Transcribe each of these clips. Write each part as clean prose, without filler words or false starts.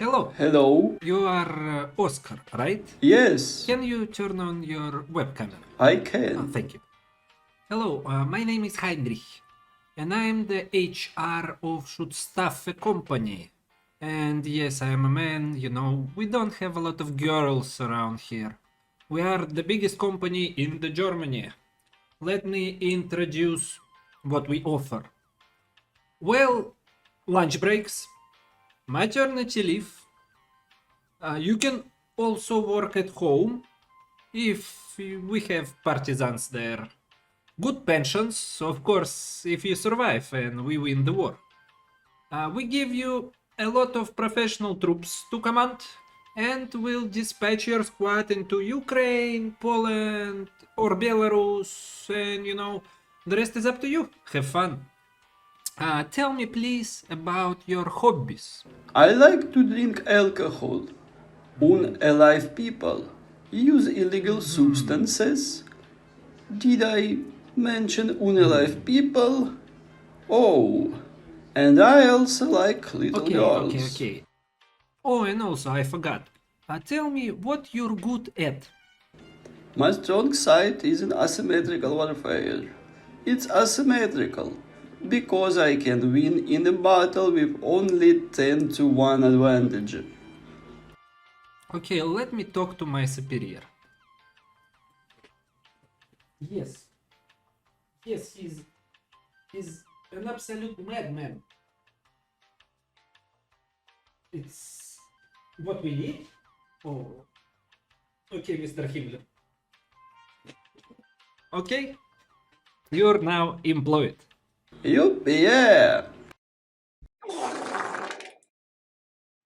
Hello, Hello? you are Oscar, right? Yes, Can you turn on your webcam? I Oh, can. thank you. Hello, my name is Heinrich, and I am the HR of Schutzstaffe company. And yes, I am a man, we don't have a lot of girls around here. We are the biggest company in the Germany. Let me introduce what we offer. Well, lunch breaks, maternity leave. You can also work at home if we have partisans there. Good pensions, of course, if you survive and we win the war. We give you a lot of professional troops to command and will dispatch your squad into Ukraine, Poland, or Belarus, and the rest is up to you. Have fun. Tell me, please, about your hobbies. I like to drink alcohol. Unalive people use illegal substances. Did I mention unalive people? Oh, and I also like little girls. Okay. Oh, and also, I forgot. Tell me what you're good at. My strong side is in asymmetrical warfare. It's asymmetrical because I can win in a battle with only 10 to 1 advantage. Okay, let me talk to my superior. Yes, he's an absolute madman. It's what we need. Oh, okay, Mr. Himmler. Okay, you're now employed. Yeah.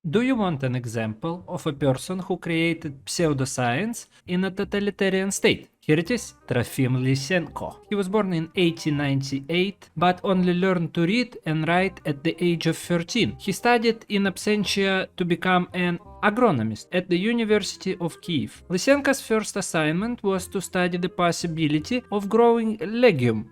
Do you want an example of a person who created pseudoscience in a totalitarian state? Here it is, Trofim Lysenko. He was born in 1898, but only learned to read and write at the age of 13. He studied in absentia to become an agronomist at the University of Kiev. Lysenko's first assignment was to study the possibility of growing legume,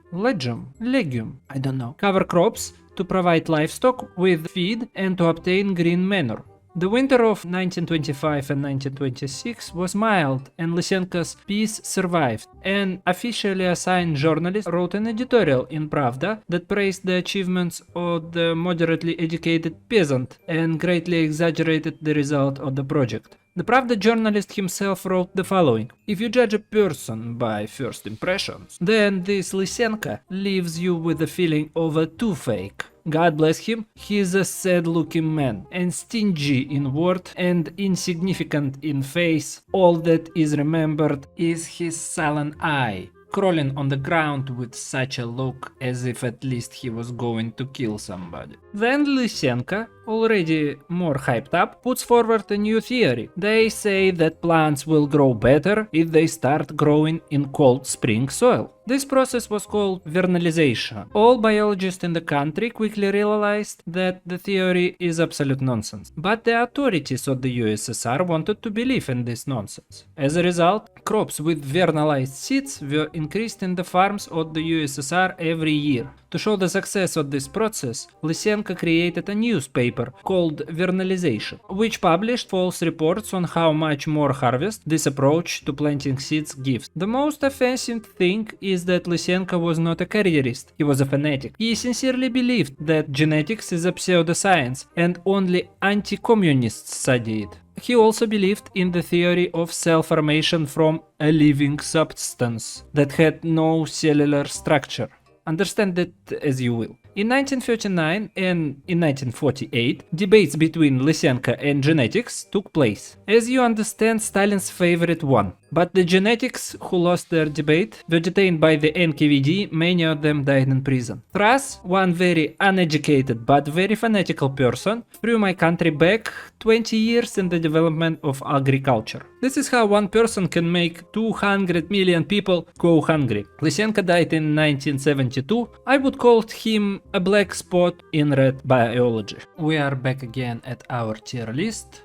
cover crops to provide livestock with feed and to obtain green manure. The winter of 1925 and 1926 was mild, and Lysenko's piece survived. An officially assigned journalist wrote an editorial in Pravda that praised the achievements of the moderately educated peasant and greatly exaggerated the result of the project. The Pravda journalist himself wrote the following: "If you judge a person by first impressions, then this Lysenko leaves you with the feeling of a toothache. God bless him, he is a sad-looking man, and stingy in word and insignificant in face. All that is remembered is his sullen eye, crawling on the ground with such a look as if at least he was going to kill somebody." Then Lysenko, already more hyped up, puts forward a new theory. They say that plants will grow better if they start growing in cold spring soil. This process was called vernalization. All biologists in the country quickly realized that the theory is absolute nonsense. But the authorities of the USSR wanted to believe in this nonsense. As a result, crops with vernalized seeds were increased in the farms of the USSR every year. To show the success of this process, Lysenko created a newspaper called Vernalization, which published false reports on how much more harvest this approach to planting seeds gives. The most offensive thing is that Lysenko was not a careerist, he was a fanatic. He sincerely believed that genetics is a pseudoscience and only anti-communists study it. He also believed in the theory of cell formation from a living substance that had no cellular structure. Understand that as you will. In 1939 and in 1948, debates between Lysenko and genetics took place. As you understand, Stalin's favorite won. But the genetics who lost their debate were detained by the NKVD, many of them died in prison. Thus, one very uneducated but very fanatical person threw my country back 20 years in the development of agriculture. This is how one person can make 200 million people go hungry. Lysenko died in 1972. I would call him a black spot in red biology. We are back again at our tier list.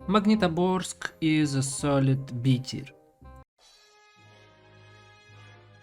Magnitoborsk is a solid B tier.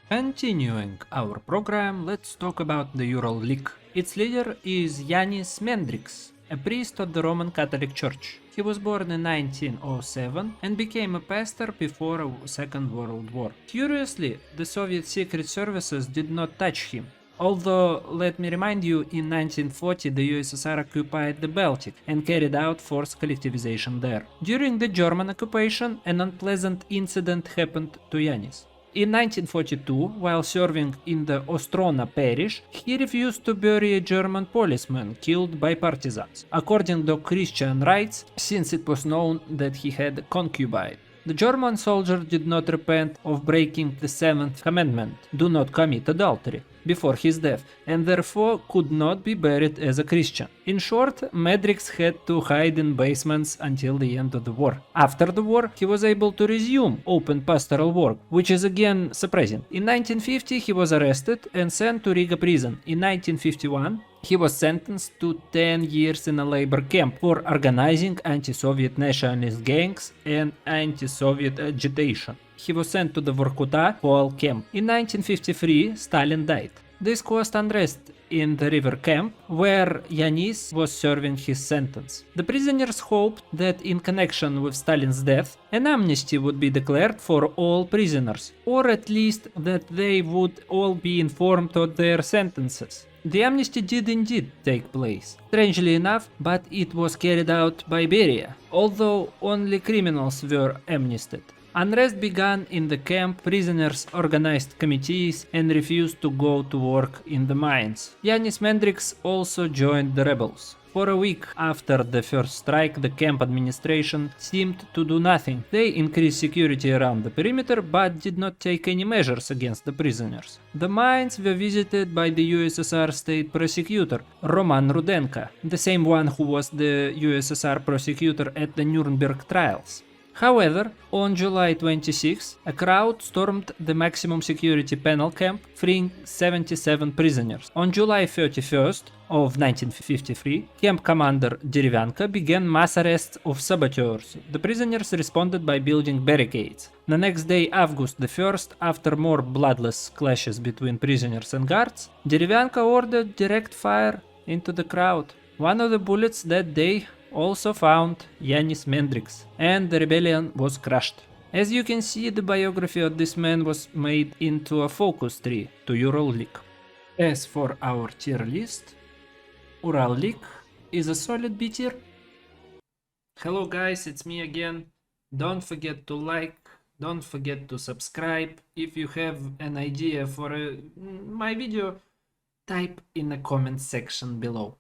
Continuing our program, let's talk about the Ural League. Its leader is Yanis Mendrix, a priest of the Roman Catholic Church. He was born in 1907 and became a pastor before the Second World War. Curiously, the Soviet secret services did not touch him. Although, let me remind you, in 1940 the USSR occupied the Baltic and carried out forced collectivization there. During the German occupation, an unpleasant incident happened to Yanis. In 1942, while serving in the Ostrona parish, he refused to bury a German policeman killed by partisans, according to Christian rites, since it was known that he had a concubine. The German soldier did not repent of breaking the seventh commandment, do not commit adultery, before his death, and therefore could not be buried as a Christian. In short, Medrix had to hide in basements until the end of the war. After the war, he was able to resume open pastoral work, which is again surprising. In 1950, he was arrested and sent to Riga prison. In 1951, he was sentenced to 10 years in a labor camp for organizing anti-Soviet nationalist gangs and anti-Soviet agitation. He was sent to the Vorkuta Coal camp. In 1953, Stalin died. This caused unrest in the river camp, where Yanis was serving his sentence. The prisoners hoped that in connection with Stalin's death, an amnesty would be declared for all prisoners, or at least that they would all be informed of their sentences. The amnesty did indeed take place, strangely enough, but it was carried out by Beria, although only criminals were amnested. Unrest began in the camp, prisoners organized committees and refused to go to work in the mines. Yanis Mendrix also joined the rebels. For a week after the first strike, the camp administration seemed to do nothing. They increased security around the perimeter, but did not take any measures against the prisoners. The mines were visited by the USSR state prosecutor, Roman Rudenko, the same one who was the USSR prosecutor at the Nuremberg trials. However, on July 26, a crowd stormed the maximum security penal camp, freeing 77 prisoners. On July 31st of 1953, camp commander Dirlewanger began mass arrests of saboteurs. The prisoners responded by building barricades. The next day, August 1st, after more bloodless clashes between prisoners and guards, Dirlewanger ordered direct fire into the crowd. One of the bullets that day also found Yanis Mendrix, and the rebellion was crushed. As you can see, the biography of this man was made into a focus tree to Ural League. As for our tier list, Ural League is a solid B tier. Hello guys, it's me again. Don't forget to like, don't forget to subscribe. If you have an idea for my video, type in the comment section below.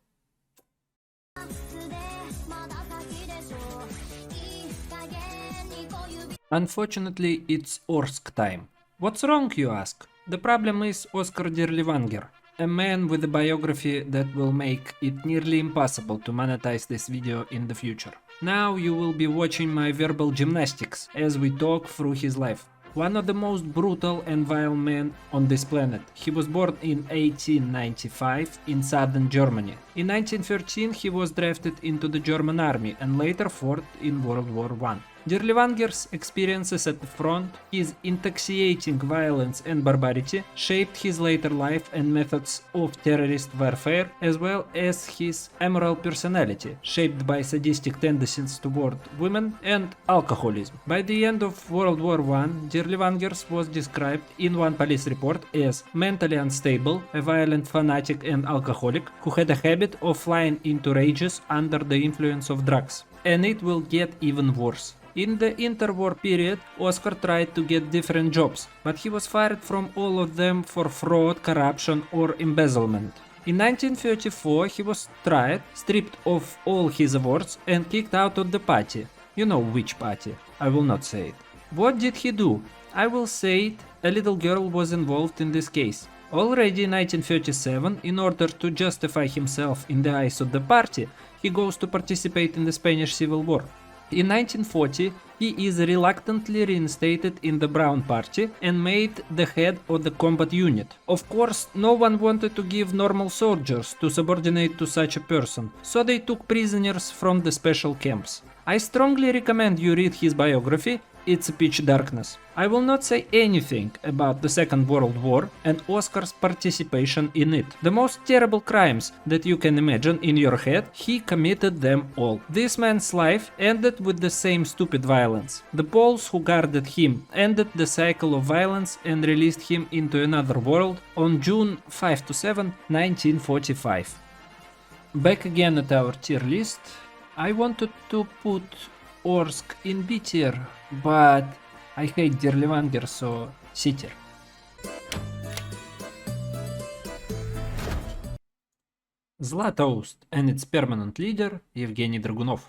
Unfortunately, it's Orsk time. What's wrong, you ask? The problem is Oscar Dirlewanger, a man with a biography that will make it nearly impossible to monetize this video in the future. Now you will be watching my verbal gymnastics as we talk through his life. One of the most brutal and vile men on this planet. He was born in 1895 in southern Germany. In 1913 he was drafted into the German army and later fought in World War I. Dirlewanger's experiences at the front, his intoxicating violence and barbarity shaped his later life and methods of terrorist warfare, as well as his amoral personality, shaped by sadistic tendencies toward women and alcoholism. By the end of World War I, Dirlewanger was described in one police report as mentally unstable, a violent fanatic and alcoholic who had a habit of flying into rages under the influence of drugs. And it will get even worse. In the interwar period, Oscar tried to get different jobs, but he was fired from all of them for fraud, corruption or embezzlement. In 1934 he was tried, stripped of all his awards and kicked out of the party. You know which party, I will not say it. What did he do? I will say it, a little girl was involved in this case. Already in 1937, in order to justify himself in the eyes of the party, he goes to participate in the Spanish Civil War. In 1940, he is reluctantly reinstated in the Brown Party and made the head of the combat unit. Of course, no one wanted to give normal soldiers to subordinate to such a person, so they took prisoners from the special camps. I strongly recommend you read his biography. it's a pitch darkness. I will not say anything about the Second World War and Oscar's participation in it. The most terrible crimes that you can imagine in your head, he committed them all. This man's life ended with the same stupid violence. The Poles who guarded him ended the cycle of violence and released him into another world on June 5-7, 1945. Back again at our tier list, I wanted to put Orsk in B tier, but I hate Dirlewanger, so C tier. Zlatoust and its permanent leader, Evgeny Dragunov.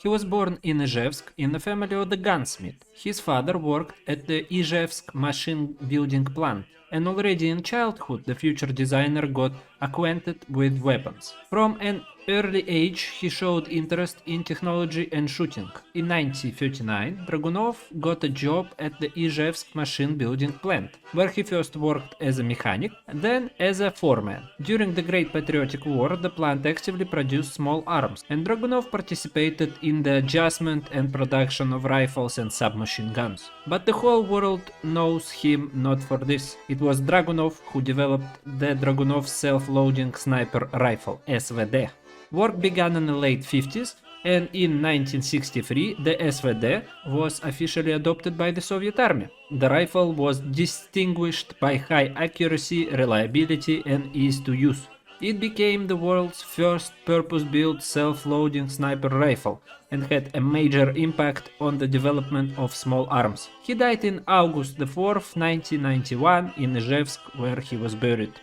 He was born in Izhevsk in the family of the gunsmith. His father worked at the Izhevsk machine building plant, and already in childhood the future designer got acquainted with weapons. From an early age he showed interest in technology and shooting. In 1939 Dragunov got a job at the Izhevsk machine building plant, where he first worked as a mechanic, then as a foreman. During the Great Patriotic War the plant actively produced small arms, and Dragunov participated in the adjustment and production of rifles and submachine guns. But the whole world knows him not for this. It was Dragunov who developed the Dragunov self-loading sniper rifle, SVD. Work began in the late 50s, and in 1963 the SVD was officially adopted by the Soviet Army. The rifle was distinguished by high accuracy, reliability, and ease to use. It became the world's first purpose-built self-loading sniper rifle and had a major impact on the development of small arms. He died in August 4, 1991 in Izhevsk, where he was buried.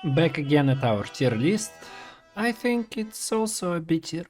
Back again at our tier list, I think it's also a B tier.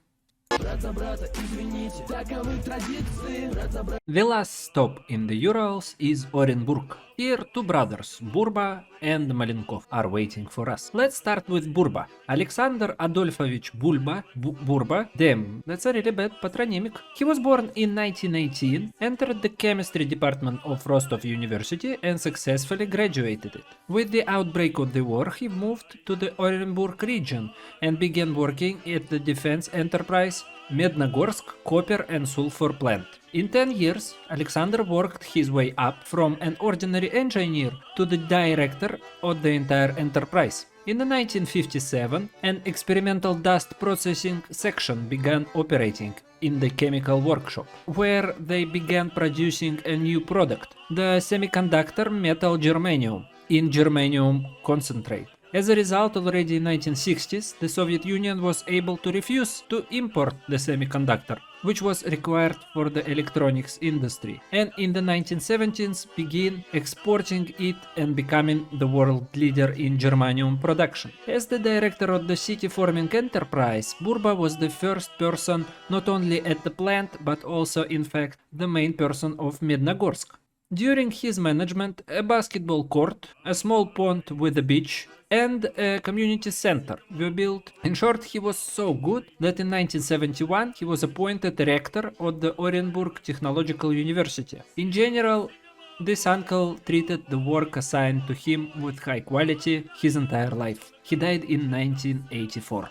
The last stop in the Urals is Orenburg. Here two brothers, Burba and Malenkov, are waiting for us. Let's start with Burba. Alexander Adolfovich Burba, damn, that's a really bad patronymic. He was born in 1918, entered the chemistry department of Rostov University and successfully graduated it. With the outbreak of the war, he moved to the Orenburg region and began working at the defense enterprise Mednogorsk copper and sulfur plant. In 10 years, Alexander worked his way up from an ordinary engineer to the director of the entire enterprise. In 1957, an experimental dust processing section began operating in the chemical workshop, where they began producing a new product, the semiconductor metal germanium, in germanium concentrate. As a result, already in 1960s, the Soviet Union was able to refuse to import the semiconductor, which was required for the electronics industry, and in the 1970s began exporting it and becoming the world leader in germanium production. As the director of the city-forming enterprise, Burba was the first person not only at the plant but also in fact the main person of Mednogorsk. During his management, a basketball court, a small pond with a beach, and a community center were built. In short, he was so good that in 1971 he was appointed rector of the Orenburg Technological University. In general, this uncle treated the work assigned to him with high quality his entire life. He died in 1984.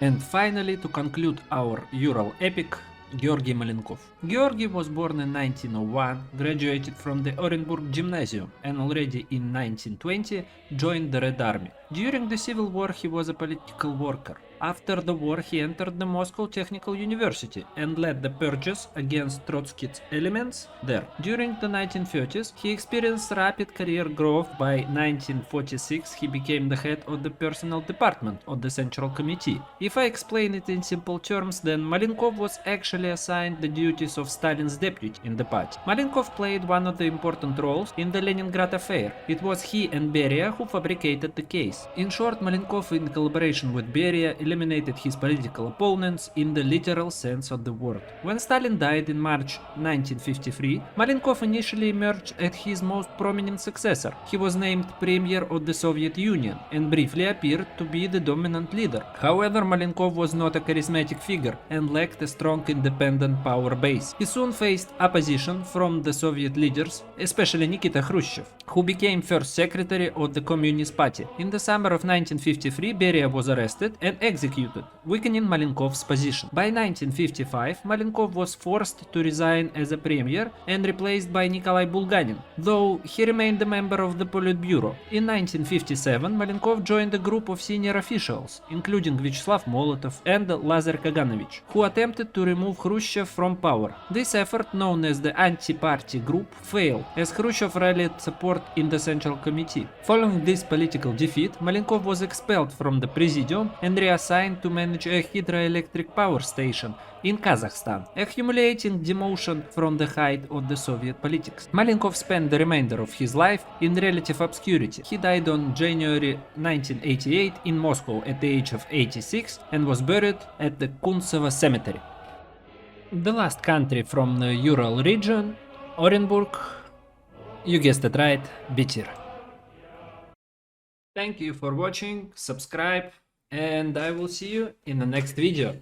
And finally, to conclude our Ural epic, Georgy Malenkov. Georgy was born in 1901, graduated from the Orenburg Gymnasium, and already in 1920 joined the Red Army. During the Civil War he was a political worker. After the war he entered the Moscow Technical University and led the purges against Trotsky's elements there. During the 1930s he experienced rapid career growth. By 1946 he became the head of the personnel department of the Central Committee. If I explain it in simple terms, then Malenkov was actually assigned the duties of Stalin's deputy in the party. Malenkov played one of the important roles in the Leningrad affair. It was he and Beria who fabricated the case. In short, Malenkov, in collaboration with Beria, eliminated his political opponents in the literal sense of the word. When Stalin died in March 1953, Malenkov initially emerged as his most prominent successor. He was named Premier of the Soviet Union and briefly appeared to be the dominant leader. However, Malenkov was not a charismatic figure and lacked a strong independent power base. He soon faced opposition from the Soviet leaders, especially Nikita Khrushchev, who became first secretary of the Communist Party. In the summer of 1953, Beria was arrested and executed, weakening Malenkov's position. By 1955, Malenkov was forced to resign as a premier and replaced by Nikolai Bulganin, though he remained a member of the Politburo. In 1957, Malenkov joined a group of senior officials, including Vyacheslav Molotov and Lazar Kaganovich, who attempted to remove Khrushchev from power. This effort, known as the Anti-Party Group, failed, as Khrushchev rallied support in the Central Committee. Following this political defeat, Malenkov was expelled from the Presidium and reassigned to manage a hydroelectric power station in Kazakhstan, a humiliating demotion from the height of the Soviet politics. Malenkov spent the remainder of his life in relative obscurity. He died on January 1988 in Moscow at the age of 86 and was buried at the Kuntsevo cemetery. The last country from the Ural region, Orenburg, you guessed it right, Bitir. Thank you for watching, subscribe, and I will see you in the next video.